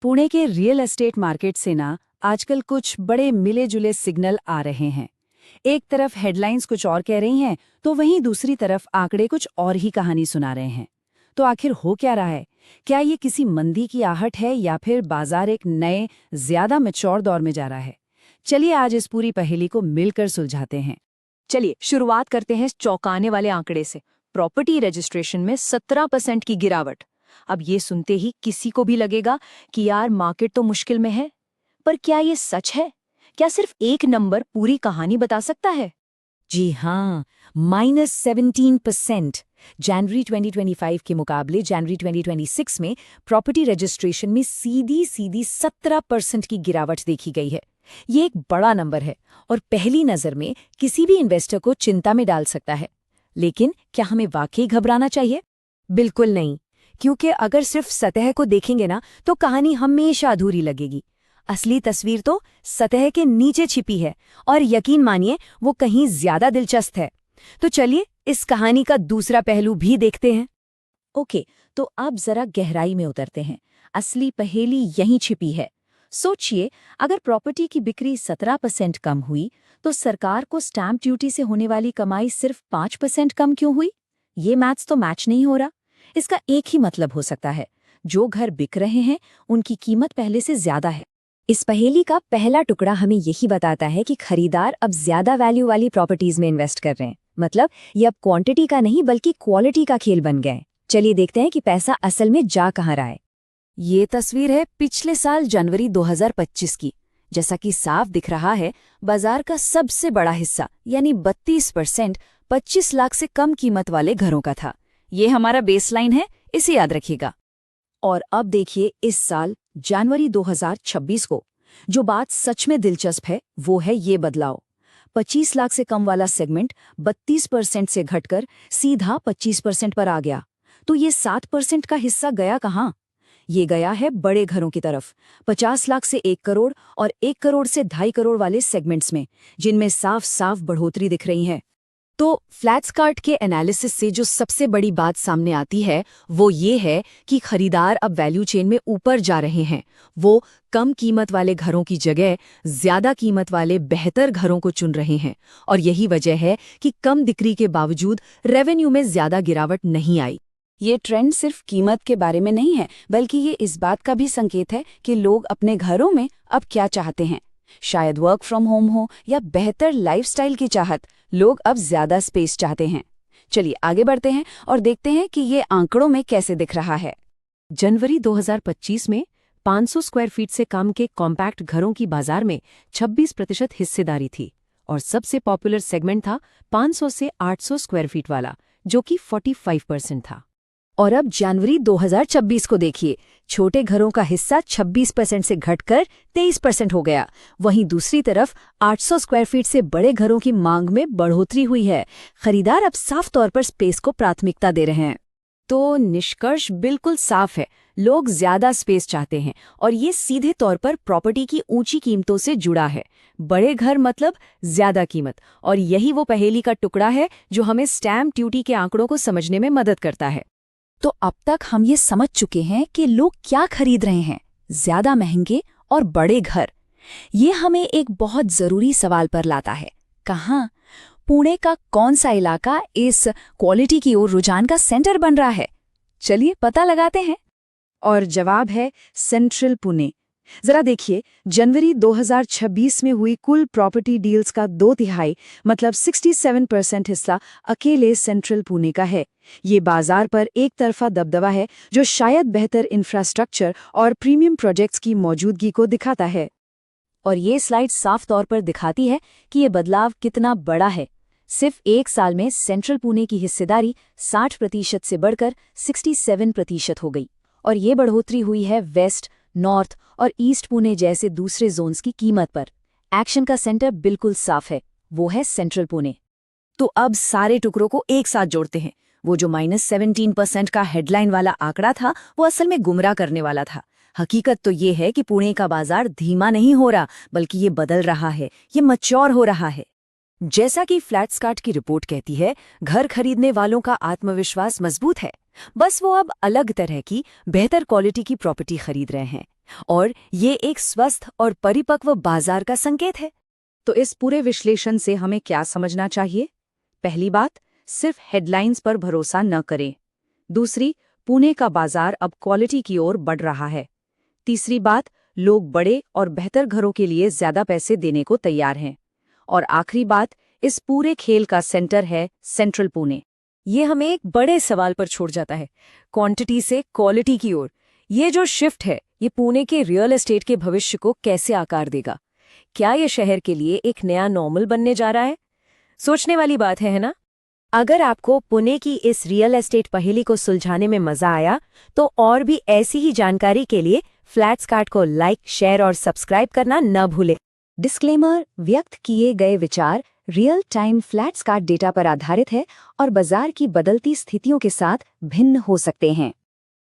पुणे के real estate market से ना आजकल कुछ बड़े मिले जुले सिग्नल आ रहे हैं। एक तरफ हेडलाइंस कुछ और कह रही हैं तो वहीं दूसरी तरफ आंकड़े कुछ और ही कहानी सुना रहे हैं। तो आखिर हो क्या रहा है? क्या ये किसी मंदी की आहट है या फिर बाजार एक नए ज्यादा मैच्योर दौर में जा रहा है? चलिए आज इस पूरी पहेली को मिलकर सुलझाते हैं। चलिए शुरुआत करते हैं चौंकाने वाले आंकड़े से। प्रॉपर्टी रजिस्ट्रेशन में 17% की गिरावट। अब ये सुनते ही किसी को भी लगेगा कि यार मार्केट तो मुश्किल में है। पर क्या ये सच है? क्या सिर्फ एक नंबर पूरी कहानी बता सकता है? जी हाँ, -17%। जनवरी 2025 के मुकाबले जनवरी 2026 में प्रॉपर्टी रजिस्ट्रेशन में सीधी 17% की गिरावट देखी गई है। ये एक बड़ा नंबर है और पहली नज़र में किसी भी इन्वेस्टर को चिंता में डाल सकता है। लेकिन क्या हमें वाकई घबराना चाहिए? बिल्कुल नहीं, क्योंकि अगर सिर्फ सतह को देखेंगे ना तो कहानी हमेशा अधूरी लगेगी। असली तस्वीर तो सतह के नीचे छिपी है और यकीन मानिए वो कहीं ज्यादा दिलचस्प है। तो चलिए इस कहानी का दूसरा पहलू भी देखते हैं। ओके, तो अब जरा गहराई में उतरते हैं। असली पहेली यहीं छिपी है। सोचिए, अगर प्रॉपर्टी की बिक्री 17% कम हुई तो सरकार को स्टैंप ड्यूटी से होने वाली कमाई सिर्फ 5% कम क्यों हुई? ये मैथ्स तो मैच नहीं हो रहा। इसका एक ही मतलब हो सकता है, जो घर बिक रहे हैं उनकी कीमत पहले से ज्यादा है। इस पहेली का पहला टुकड़ा हमें यही बताता है कि खरीदार अब ज्यादा वैल्यू वाली प्रॉपर्टीज में इन्वेस्ट कर रहे हैं। मतलब ये अब क्वांटिटी का नहीं बल्कि क्वालिटी का खेल बन गए। चलिए देखते हैं कि पैसा असल में जा कहाँ रहा है। ये तस्वीर है पिछले साल जनवरी 2025 की। जैसा कि साफ दिख रहा है, बाजार का सबसे बड़ा हिस्सा यानी 32% 25 लाख से कम कीमत वाले घरों का था। ये हमारा बेसलाइन है, इसे याद रखिएगा। और अब देखिए इस साल जनवरी 2026 को जो बात सच में दिलचस्प है वो है ये बदलाव। 25 लाख से कम वाला सेगमेंट 32% से घटकर सीधा 25% पर आ गया। तो ये 7% का हिस्सा गया कहाँ? ये गया है बड़े घरों की तरफ। 50 लाख से 1 करोड़ और 1 करोड़ से 2.5 करोड़ वाले सेगमेंट्स में, जिनमें साफ साफ बढ़ोतरी दिख रही है। तो फ्लैट्सकार्ट के एनालिसिस से जो सबसे बड़ी बात सामने आती है वो ये है कि खरीदार अब वैल्यू चेन में ऊपर जा रहे हैं। वो कम कीमत वाले घरों की जगह ज्यादा कीमत वाले बेहतर घरों को चुन रहे हैं और यही वजह है कि कम बिक्री के बावजूद रेवेन्यू में ज्यादा गिरावट नहीं आई। ये ट्रेंड सिर्फ कीमत के बारे में नहीं है, बल्कि ये इस बात का भी संकेत है कि लोग अपने घरों में अब क्या चाहते हैं। शायद वर्क फ्रॉम होम हो या बेहतर लाइफस्टाइल की चाहत, लोग अब ज्यादा स्पेस चाहते हैं। चलिए आगे बढ़ते हैं और देखते हैं कि ये आंकड़ों में कैसे दिख रहा है। जनवरी 2025 में 500 स्क्वायर फीट से कम के कॉम्पैक्ट घरों की बाजार में 26% हिस्सेदारी थी और सबसे पॉपुलर सेगमेंट था 500 से 800 स्क्वायर फीट वाला, जो कि 45% था। और अब जनवरी 2026 को देखिए, छोटे घरों का हिस्सा 26% से घटकर 23% हो गया। वहीं दूसरी तरफ 800 स्क्वायर फीट से बड़े घरों की मांग में बढ़ोतरी हुई है। खरीदार अब साफ तौर पर स्पेस को प्राथमिकता दे रहे हैं। तो निष्कर्ष बिल्कुल साफ है, लोग ज्यादा स्पेस चाहते हैं और ये सीधे तौर पर प्रॉपर्टी की ऊंची कीमतों से जुड़ा है। बड़े घर मतलब ज्यादा कीमत, और यही वो पहेली का टुकड़ा है जो हमें स्टैम्प ड्यूटी के आंकड़ों को समझने में मदद करता है। तो अब तक हम ये समझ चुके हैं कि लोग क्या खरीद रहे हैं, ज्यादा महंगे और बड़े घर। ये हमें एक बहुत जरूरी सवाल पर लाता है, कहाँ पुणे का कौन सा इलाका इस क्वालिटी की ओर रुझान का सेंटर बन रहा है? चलिए पता लगाते हैं। और जवाब है सेंट्रल पुणे। जरा देखिए, जनवरी 2026 में हुई कुल प्रॉपर्टी डील्स का 2/3 मतलब 67% हिस्सा अकेले सेंट्रल पुणे का है। ये बाजार पर एक तरफा दबदबा है जो शायद बेहतर इंफ्रास्ट्रक्चर और प्रीमियम प्रोजेक्ट्स की मौजूदगी को दिखाता है। और ये स्लाइड साफ तौर पर दिखाती है कि ये बदलाव कितना बड़ा है। सिर्फ एक साल में सेंट्रल पुणे की हिस्सेदारी 60% से बढ़कर 67% हो गई। और ये बढ़ोतरी हुई है वेस्ट, नॉर्थ और ईस्ट पुणे जैसे दूसरे जोन्स की कीमत पर। एक्शन का सेंटर बिल्कुल साफ है, वो है सेंट्रल पुणे। तो अब सारे टुकड़ों को एक साथ जोड़ते हैं। वो जो -17% का हेडलाइन वाला आंकड़ा था वो असल में गुमराह करने वाला था। हकीकत तो ये है कि पुणे का बाजार धीमा नहीं हो रहा, बल्कि ये बदल रहा है, ये मैच्योर हो रहा है। जैसा कि फ्लैट्सकार्ट की रिपोर्ट कहती है, घर खरीदने वालों का आत्मविश्वास मजबूत है। बस वो अब अलग तरह की बेहतर क्वालिटी की प्रॉपर्टी खरीद रहे हैं और ये एक स्वस्थ और परिपक्व बाजार का संकेत है। तो इस पूरे विश्लेषण से हमें क्या समझना चाहिए? पहली बात, सिर्फ हेडलाइंस पर भरोसा न करें। दूसरी, पुणे का बाजार अब क्वालिटी की ओर बढ़ रहा है। तीसरी बात, लोग बड़े और बेहतर घरों के लिए ज्यादा पैसे देने को तैयार हैं। और आखिरी बात, इस पूरे खेल का सेंटर है सेंट्रल पुणे। ये हमें एक बड़े सवाल पर छोड़ जाता है, क्वांटिटी से क्वालिटी की ओर। ये जो शिफ्ट है, ये पुणे के रियल एस्टेट के भविष्य को कैसे आकार देगा? क्या ये शहर के लिए एक नया नॉर्मल बनने जा रहा है? सोचने वाली बात है ना? अगर आपको पुणे की इस रियल एस्टेट पहेली को सुलझाने में मजा आया, तो और भी ऐसी ही जानकारी के लिए फ्लैट्सकार्ट को लाइक, शेयर और सब्सक्राइब करना न भूलें। डिस्क्लेमर, व्यक्त किए गए विचार रियल टाइम फ्लैट्सकार्ट डेटा पर आधारित है और बाजार की बदलती स्थितियों के साथ भिन्न हो सकते हैं।